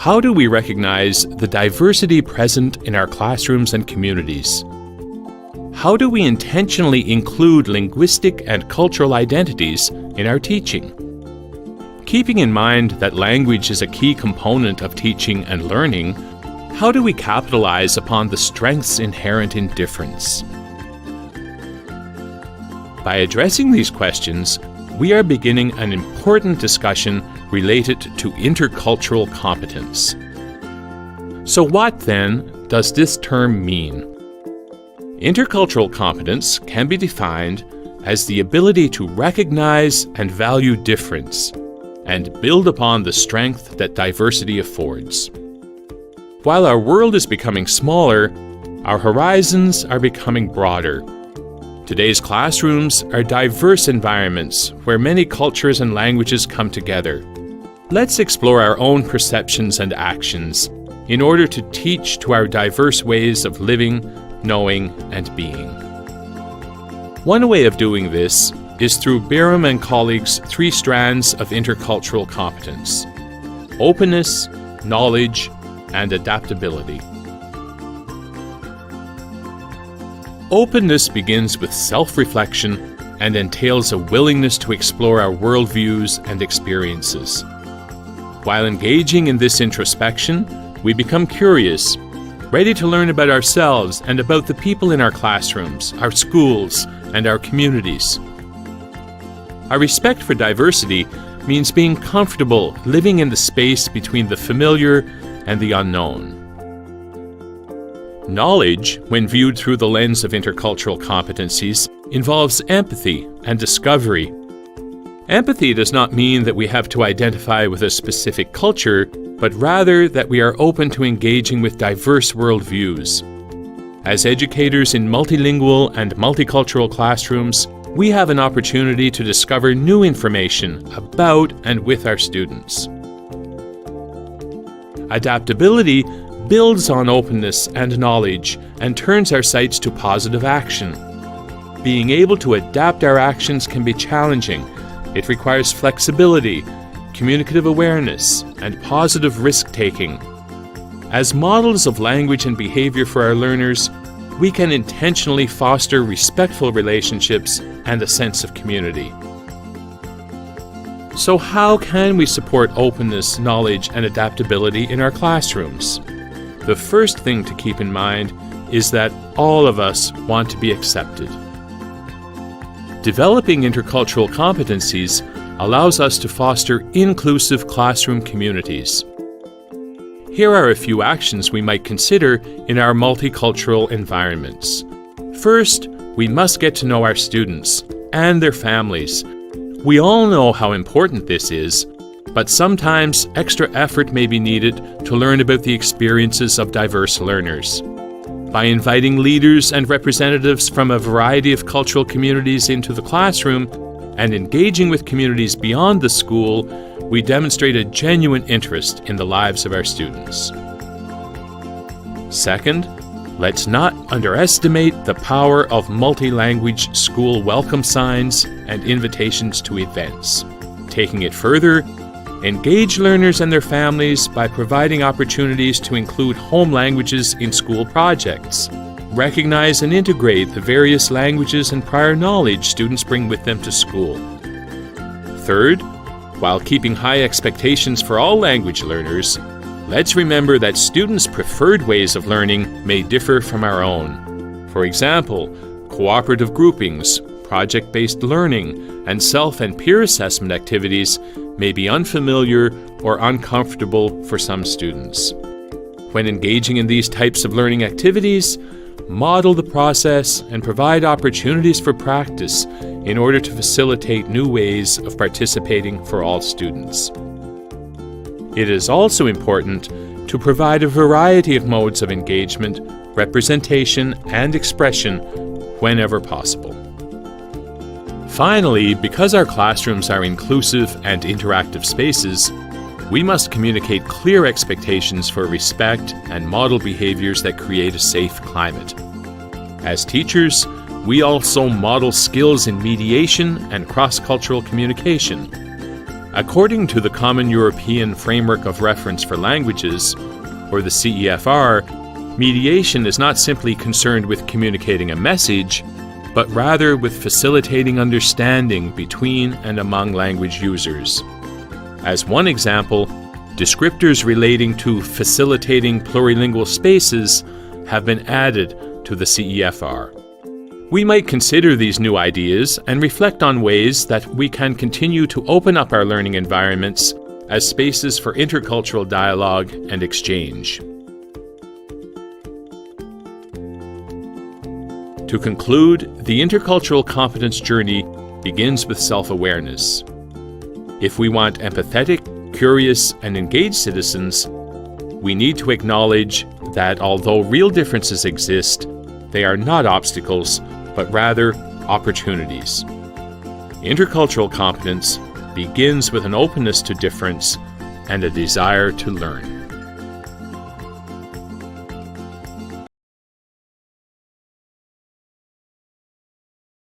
How do we recognize the diversity present in our classrooms and communities? How do we intentionally include linguistic and cultural identities in our teaching? Keeping in mind that language is a key component of teaching and learning, how do we capitalize upon the strengths inherent in difference? By addressing these questions, we are beginning an important discussion related to intercultural competence. So what, then, does this term mean? Intercultural competence can be defined as the ability to recognize and value difference and build upon the strength that diversity affords. While our world is becoming smaller, our horizons are becoming broader. Today's classrooms are diverse environments where many cultures and languages come together. Let's explore our own perceptions and actions in order to teach to our diverse ways of living, knowing, and being. One way of doing this is through Byram and colleagues' 3 strands of intercultural competence: openness, knowledge, and adaptability. Openness begins with self-reflection and entails a willingness to explore our worldviews and experiences. While engaging in this introspection, we become curious, ready to learn about ourselves and about the people in our classrooms, our schools, and our communities. Our respect for diversity means being comfortable living in the space between the familiar and the unknown. Knowledge, when viewed through the lens of intercultural competencies, involves empathy and discovery. Empathy does not mean that we have to identify with a specific culture, but rather that we are open to engaging with diverse worldviews. As educators in multilingual and multicultural classrooms, we have an opportunity to discover new information about and with our students. Adaptability builds on openness and knowledge and turns our sights to positive action. Being able to adapt our actions can be challenging. It requires flexibility, communicative awareness, and positive risk-taking. As models of language and behavior for our learners, we can intentionally foster respectful relationships and a sense of community. So how can we support openness, knowledge, and adaptability in our classrooms? The first thing to keep in mind is that all of us want to be accepted. Developing intercultural competencies allows us to foster inclusive classroom communities. Here are a few actions we might consider in our multicultural environments. First, we must get to know our students and their families. We all know how important this is, but sometimes extra effort may be needed to learn about the experiences of diverse learners. By inviting leaders and representatives from a variety of cultural communities into the classroom and engaging with communities beyond the school, we demonstrate a genuine interest in the lives of our students. Second, let's not underestimate the power of multi-language school welcome signs and invitations to events. Taking it further, engage learners and their families by providing opportunities to include home languages in school projects. Recognize and integrate the various languages and prior knowledge students bring with them to school. Third, while keeping high expectations for all language learners, let's remember that students' preferred ways of learning may differ from our own. For example, cooperative groupings, project-based learning, and self and peer assessment activities may be unfamiliar or uncomfortable for some students. When engaging in these types of learning activities, model the process and provide opportunities for practice in order to facilitate new ways of participating for all students. It is also important to provide a variety of modes of engagement, representation, and expression whenever possible. Finally, because our classrooms are inclusive and interactive spaces, we must communicate clear expectations for respect and model behaviors that create a safe climate. As teachers, we also model skills in mediation and cross-cultural communication. According to the Common European Framework of Reference for Languages, or the CEFR, mediation is not simply concerned with communicating a message, but rather with facilitating understanding between and among language users. As one example, descriptors relating to facilitating plurilingual spaces have been added to the CEFR. We might consider these new ideas and reflect on ways that we can continue to open up our learning environments as spaces for intercultural dialogue and exchange. To conclude, the intercultural competence journey begins with self-awareness. If we want empathetic, curious, and engaged citizens, we need to acknowledge that although real differences exist, they are not obstacles, but rather opportunities. Intercultural competence begins with an openness to difference and a desire to learn.